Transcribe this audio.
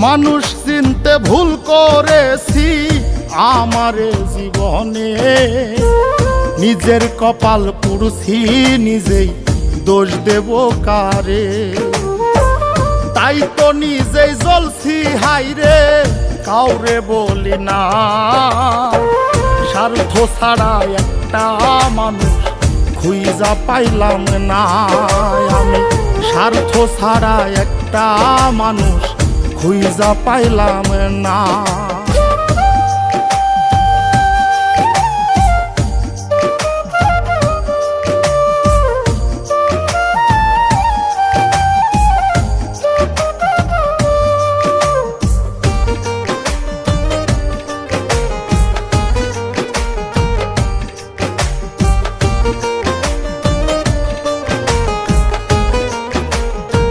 মানুষ চিনতে ভুল করেছি আমারে জীবনে, নিজের কপাল পুড়ছি নিজেই, দোষ দেব কারে? তাই তো নিজেই জ্বলছি হাইরে, কাউরে বলি না। স্বার্থ ছাড়া একটা মানুষ খুঁজা পাইলাম না আমি, স্বার্থ ছাড়া একটা মানুষ খুঁজা পাইলাম না।